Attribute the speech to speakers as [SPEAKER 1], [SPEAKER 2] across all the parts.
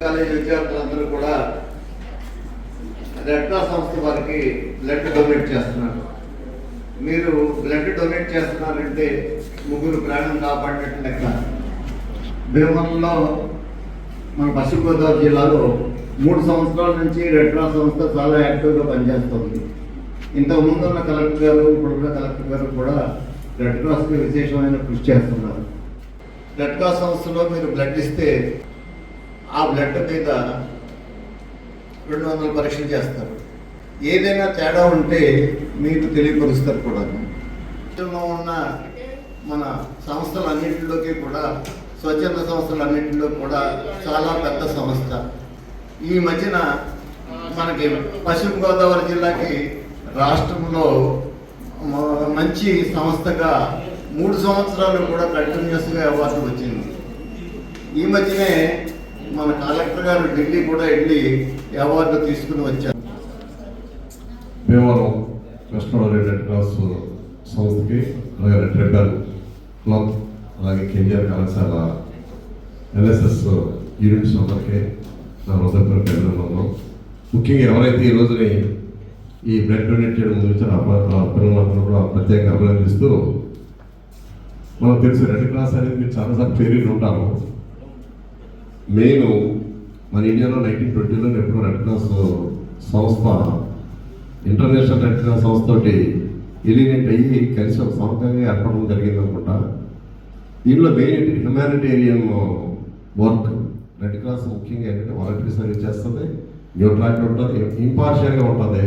[SPEAKER 1] College విద్యార్థులందరూ కూడా red cross సంస్థ వారికి బ్లడ్ డొనేట్ చేస్తున్నారు. మీరు బ్లడ్ డొనేట్ చేస్తున్నారంటే ముగ్గురు ప్రాణం కాపాడినట్టు లెక్క. భీమవరంలో మన పశ్చిమ గోదావరి జిల్లాలో 3 సంవత్సరాల నుంచి రెడ్ క్రాస్ సంస్థ చాలా యాక్టివ్గా పనిచేస్తుంది. ఇంతకుముందు ఉన్న కలెక్టర్ గారు, ఇప్పుడున్న కలెక్టర్ గారు కూడా రెడ్ క్రాస్కి విశేషమైన కృషి చేస్తున్నారు. రెడ్ క్రాస్ సంస్థలో మీరు బ్లడ్ ఇస్తే ఆ బ్లడ్ మీద 200 పరీక్షలు చేస్తారు. ఏదైనా తేడా ఉంటే మీకు తెలియపరుస్తారు కూడా. ఉన్న మన సంస్థలన్నింటిలోకి కూడా, స్వచ్ఛంద సంస్థలన్నింటిలో కూడా చాలా పెద్ద సంస్థ. ఈ మధ్యన మనకి పశ్చిమ గోదావరి జిల్లాకి రాష్ట్రంలో మంచి సంస్థగా 3 సంవత్సరాలు కూడా కంటిన్యూస్గా అవార్డు వచ్చింది. ఈ మధ్యనే మన కలెక్టర్ గారు ఢిల్లీ కూడా వెళ్ళి అవార్డు తీసుకుని వచ్చారు.
[SPEAKER 2] భీమవరం కృష్ణావరి రెడ్ క్రాస్ సంస్థకి, అలాగే రెడ్ రెబెల్ క్లబ్, అలాగే కేజీఆర్ కళాశాల ఎన్ఎస్ఎస్ యూనిట్స్ అందరికీ నా హృదయపూర్వక అభినందనలు. ముఖ్యంగా ఎవరైతే ఈ రోజుని ఈ బ్లడ్ డొనేట్ చేయడం ముందుంచారో పిల్లలందరూ కూడా ప్రత్యేకంగా అభినందిస్తూ, మనకు తెలుసు రెడ్ క్రాస్ అనేది మీరు చాలాసార్లు పేర్లు ఉంటారు. మెయిన్ మన ఇండియాలో 1920లో ఎప్పుడో రెడ్ క్రాస్ సంస్థ ఇంటర్నేషనల్ రెడ్ క్రాస్ సంస్థ తోటి ఎలినేట్ అయ్యి కలిసి ఒక సంస్థగా ఏర్పడడం జరిగింది అనుకుంటా. దీనిలో main humanitarian work. Red cross ముఖ్యంగా ఏంటంటే వాలంటరీ సర్వీస్ చేస్తుంది, న్యూట్రాలిటీ ఉంటుంది, ఇంపార్షియల్గా ఉంటుంది.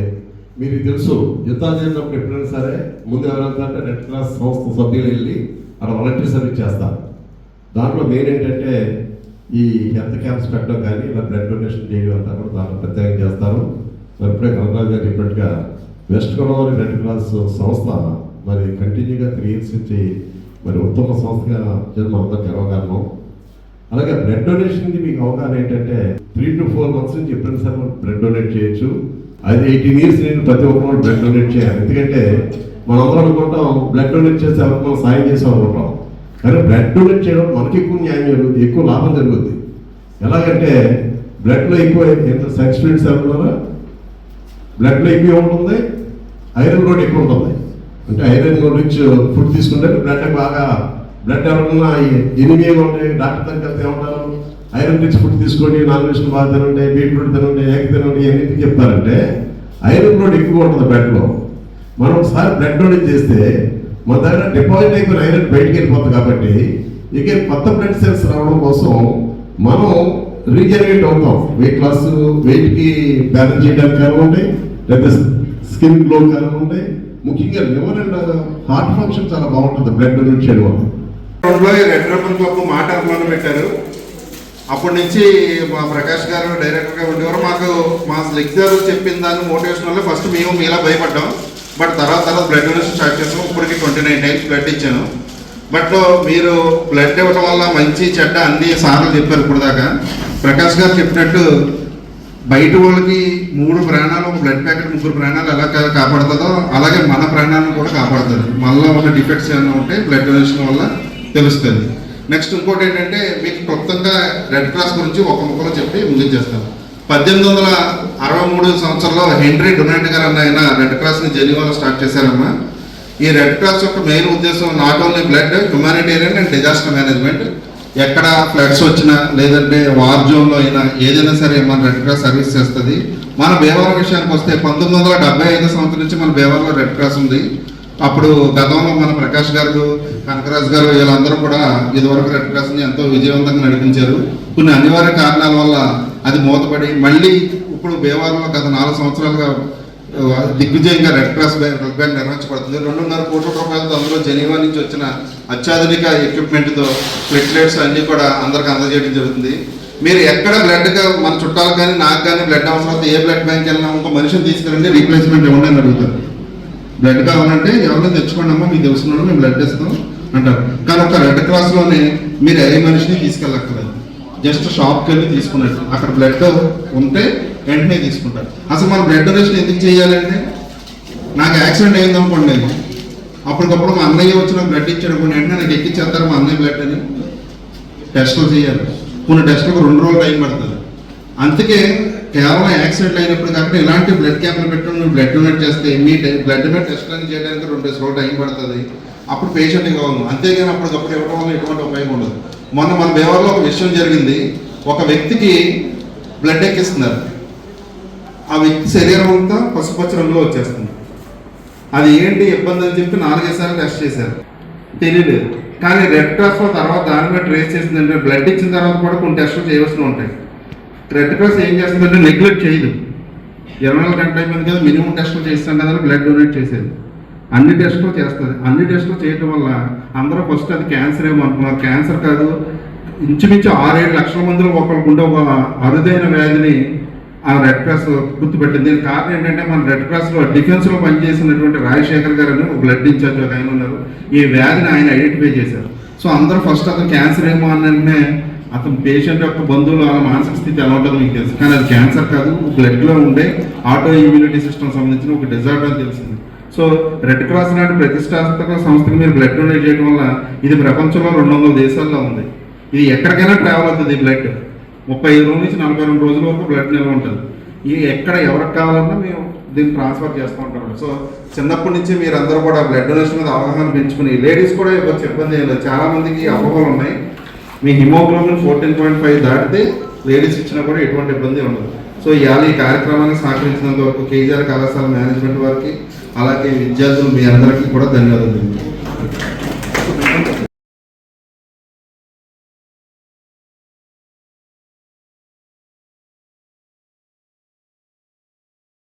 [SPEAKER 2] మీకు తెలుసు, యుద్ధాలు చేసినప్పుడు ఎప్పుడైనా సరే ముందు ఎవరంటే రెడ్ క్రాస్ సంస్థ సభ్యులు వెళ్ళి అక్కడ వాలంటరీ సర్వీస్ చేస్తారు. దాంట్లో మెయిన్ ఏంటంటే ఈ హెల్త్ క్యాంప్స్ పెట్టడం కానీ, ఇలా బ్లడ్ డొనేషన్ చేయడం అంతా కూడా దాంట్లో ప్రత్యేకంగా చేస్తారు. మరి ఇప్పుడే కనకరాజు గారు చెప్పినట్టుగా వెస్ట్ గోదావరి రెడ్ క్రాస్ సంస్థ మరి కంటిన్యూగా 3 years నుంచి మరి ఉత్తమ సంస్థగా మనందరూ గర్వకారణం. అలాగే బ్లడ్ డొనేషన్కి మీకు అవగాహన ఏంటంటే 3 to 4 months నుంచి ఎప్పుడైనా సరే మనం బ్లడ్ డొనేట్ చేయొచ్చు. అది 18 years నేను ప్రతి ఒక్కరు బ్లడ్ డొనేట్ చేయాలి. ఎందుకంటే మనం అందరం అనుకుంటాం బ్లడ్ డొనేట్ చేస్తే ఎవరికి మనం సాయం చేసాం అనుకుంటాం. కానీ బ్లడ్ డొనేట్ చేయడం మనకి ఎక్కువ న్యాయం జరుగుతుంది, ఎక్కువ లాభం జరుగుతుంది. ఎలాగంటే బ్లడ్లో ఎక్కువ సబ్స్టిట్యూట్స్ ఏమన్నారా, బ్లడ్లో ఎక్కువ ఉంటుంది, ఐరన్ కూడా ఎక్కువ ఉంటుంది. అంటే ఐరన్ రిచ్ ఫుడ్ తీసుకుంటే బ్లడ్ బాగా బ్లడ్ ఎవరన్నా ఎనిమిగా ఉంటాయి. డాక్టర్ దగ్గర వెళ్తే ఏమంటారు, ఐరన్ రిచ్ ఫుడ్ తీసుకోండి, నాన్ వెజ్ బాగా తినండి, బీట్రూట్ తినండి, ఎగ్ తినండి, ఎన్ని చెప్తారంటే ఐరన్ కూడా ఎక్కువ ఉంటుంది బ్లడ్లో. మనం ఒకసారి బ్లడ్ డొనేట్ చేస్తే మన దగ్గర డిపాజిట్ అయిపోయిన ఐరన్ బయటికి వెళ్ళిపోతుంది. కాబట్టి ఇక కొత్త బ్లడ్ సెల్స్ రావడం కోసం మనం రీజనరేట్ అవుతాం. వెయిట్కి బ్యాలెన్స్ చేయడానికి కానివ్వండి, లేదా స్కిన్ గ్లో కానివ్వండి, ముఖ్యంగా లివర్ అండ్ హార్ట్ ఫంక్షన్ చాలా బాగుంటుంది బ్లడ్ డొనేట్ చేయడం వల్ల.
[SPEAKER 3] రెడ్ రెబెల్ క్లబ్ మాట మొదలు పెట్టారు. అప్పటి నుంచి మా ప్రకాష్ గారు డైరెక్టర్గా ఉండేవారు. మా లెక్చరర్ చెప్పిన దాన్ని మోటివేషన్ వల్ల ఫస్ట్ మేము మీలా భయపడ్డాం. బట్ తర్వాత బ్లడ్ డొనేషన్ స్టార్ట్ చేసాం. ఇప్పటికి 29 times బ్లడ్ ఇచ్చాను. బట్ మీరు బ్లడ్ ఇవ్వడం వల్ల మంచి చెడ్డ అన్ని సార్లు చెప్పారు. ఇప్పుడు దాకా ప్రకాష్ గారు చెప్పినట్టు బయట వాళ్ళకి 3 ప్రాణాలు, బ్లడ్ ప్యాకెట్ 3 ప్రాణాలు ఎలా కాపాడుతుందో అలాగే మన ప్రాణాలను కూడా కాపాడుతుంది. మనలో ఉన్న డిఫెక్ట్స్ ఏమైనా ఉంటే బ్లడ్ డొనేషన్ వల్ల తెలుస్తుంది. నెక్స్ట్ ఇంకోటి ఏంటంటే మీకు క్లుప్తంగా రెడ్ క్రాస్ గురించి ఒక ముక్కలో చెప్పి ముగించేస్తాను. 1863 సంవత్సరంలో హెన్రీ డొనాల్డ్ గారు అన్న ఆయన రెడ్ క్రాస్ని జెనీవాలో స్టార్ట్ చేశారమ్మా. ఈ రెడ్ క్రాస్ యొక్క మెయిన్ ఉద్దేశం not only blood, humanitarian and disaster management. ఎక్కడ ఫ్లడ్స్ వచ్చినా లేదంటే వార్ జోన్లో అయినా ఏదైనా సరే మన రెడ్ క్రాస్ సర్వీస్ చేస్తుంది. మన భీమవరం విషయానికి వస్తే 1975 సంవత్సరం నుంచి మన భీమవరంలో రెడ్ క్రాస్ ఉంది. అప్పుడు గతంలో మన ప్రకాష్ గారు, కనకరాజు గారు వీళ్ళందరూ కూడా ఇదివరకు రెడ్ క్రాస్ని ఎంతో విజయవంతంగా నడిపించారు. కొన్ని అనివార్య కారణాల వల్ల అది మూతపడి మళ్ళీ ఇప్పుడు భీమవరంలో గత 4 సంవత్సరాలుగా దిగ్విజయంగా రెడ్ క్రాస్ బ్లడ్ బ్యాంక్ నిర్వహించబడుతుంది. 2.5 కోట్ల రూపాయలతో అందులో జెనీవా నుంచి వచ్చిన అత్యాధునిక ఎక్విప్మెంట్తో ప్లేట్లెట్స్ అన్నీ కూడా అందరికి అందజేయడం జరుగుతుంది. మీరు ఎక్కడ బ్లడ్గా మన చుట్టాలకు కానీ నాకు కానీ బ్లడ్ అవసరం ఏ బ్లడ్ బ్యాంక్ వెళ్ళినా ఇంకో మనిషిని తీసుకెళ్ళండి, రీప్లేస్మెంట్ ఇవ్వండి అని అడుగుతారు. బ్లడ్ కావాలంటే ఎవరైనా తెచ్చుకోండి అమ్మా, మీకు తెలుసుకున్నాడు మేము బ్లడ్ ఇస్తాం అంటారు. కానీ ఒక రెడ్ క్రాస్లోనే మీరు ఏ మనిషిని తీసుకెళ్ళక్కర్లేదు, జస్ట్ షాప్కి వెళ్ళి తీసుకున్నట్టు అక్కడ బ్లడ్ ఉంటే వెంటనే తీసుకుంటారు. అసలు మన బ్లడ్ డొనేషన్ ఎందుకు చేయాలంటే, నాకు యాక్సిడెంట్ అయింది అనుకోండి, అప్పటికప్పుడు మా అన్నయ్య వచ్చిన బ్లడ్ ఇచ్చాడు, కొన్ని వెంటనే నాకు ఎక్కిచ్చేస్తారు మా అన్నయ్య బ్లడ్ అని. టెస్టులు చేయాలి, కొన్ని టెస్టులకు 2 రోజులు టైం పడుతుంది. అందుకే కేవలం యాక్సిడెంట్ అయినప్పుడు కాబట్టి ఇలాంటి బ్లడ్ క్యాంపులు పెట్టుకుని నువ్వు బ్లడ్ డొనేట్ చేస్తే మీ బ్లడ్ మీద టెస్ట్ అని చేయడానికి 2 రోజులు టైం పడుతుంది. అప్పుడు పేషెంట్ కావాలి, అంతేగాని అప్పటికప్పుడు ఇవ్వడం వల్ల ఎటువంటి ఉపయోగం ఉండదు. మొన్న మన బేవర్లో ఒక విషయం జరిగింది. ఒక వ్యక్తికి బ్లడ్ ఎక్కిస్తున్నారు, ఆ వ్యక్తి శరీరం అంతా పసుపచ్చ రంగులో వచ్చేస్తుంది. అది ఏంటి ఇబ్బంది అని చెప్పి 4-5 సార్లు టెస్ట్ చేశారు, తెలియలేదు. కానీ రెడ్ క్రాస్ తర్వాత దాని మీద ట్రేస్ చేసిందంటే బ్లడ్ ఇచ్చిన తర్వాత కూడా కొన్ని టెస్టులు చేయవలసి ఉంటాయి. రెడ్ క్రాస్ ఏం చేస్తుందంటే నెగ్లెక్ట్ చేయదు. 24 గంటల అయిపోయింది కదా, మినిమం టెస్టులు చేస్తాం కదా బ్లడ్ డొనేట్ చేసేది. అన్ని టెస్టులు చేస్తుంది. అన్ని టెస్టులు చేయడం వల్ల అందరూ ఫస్ట్ అది క్యాన్సర్ ఏమో అనుకున్నారు. క్యాన్సర్ కాదు, ఇంచుమించు 6-7 లక్షల మందిలో ఒకరికి ఉండే ఒక అరుదైన వ్యాధిని ఆ రెడ్ క్రాస్ గుర్తుపెట్టింది. దీనికి కారణం ఏంటంటే మన రెడ్ క్రాస్లో డిఫెన్స్లో పనిచేసినటువంటి రాజశేఖర్ గారు అని బ్లడ్ ఇన్ఛార్జ్ ఒక ఆయన ఉన్నారు. ఈ వ్యాధిని ఆయన ఐడెంటిఫై చేశారు. సో అందరూ ఫస్ట్ అతను క్యాన్సర్ ఏమో అని అతను పేషెంట్ యొక్క బంధువులు వాళ్ళ మానసిక స్థితి ఎలా ఉంటుందో మీకు తెలుసు. కానీ అది క్యాన్సర్ కాదు, బ్లడ్లో ఉండే ఆటో ఇమ్యూనిటీ సిస్టమ్ సంబంధించిన ఒక డిజార్డర్ అని తెలిసింది. సో రెడ్ క్రాస్ లాంటి ప్రతిష్టాత్మక సంస్థకి మీరు బ్లడ్ డొనేట్ చేయడం వల్ల ఇది ప్రపంచంలో 200 దేశాల్లో ఉంది. ఇది ఎక్కడికైనా ట్రావెల్ అవుతుంది. ఈ బ్లడ్ 35 రోజుల నుంచి 42 రోజుల వరకు బ్లడ్ నిల్వ ఉంటుంది. ఇది ఎక్కడ ఎవరికి కావాలన్నా మేము దీన్ని ట్రాన్స్ఫర్ చేస్తూ ఉంటాం. సో చిన్నప్పటి నుంచి మీరు అందరూ కూడా బ్లడ్ డొనేషన్ మీద అవగాహన పెంచుకుని, లేడీస్ కూడా ఇవ్వచ్చు, ఇబ్బంది ఏం లేదు. చాలా మందికి అపోహలు ఉన్నాయి. మీ హిమోగ్లోబిన్ 14.5 దాటితే లేడీస్ ఇచ్చినా కూడా ఎటువంటి ఇబ్బంది ఉండదు. సో ఇవాళ ఈ కార్యక్రమానికి సహకరించినంత వరకు కేజీఆర్ కళాశాల మేనేజ్మెంట్ వారికి, అలాగే విద్యార్థులు మీ అందరికీ కూడా ధన్యవాదాలు.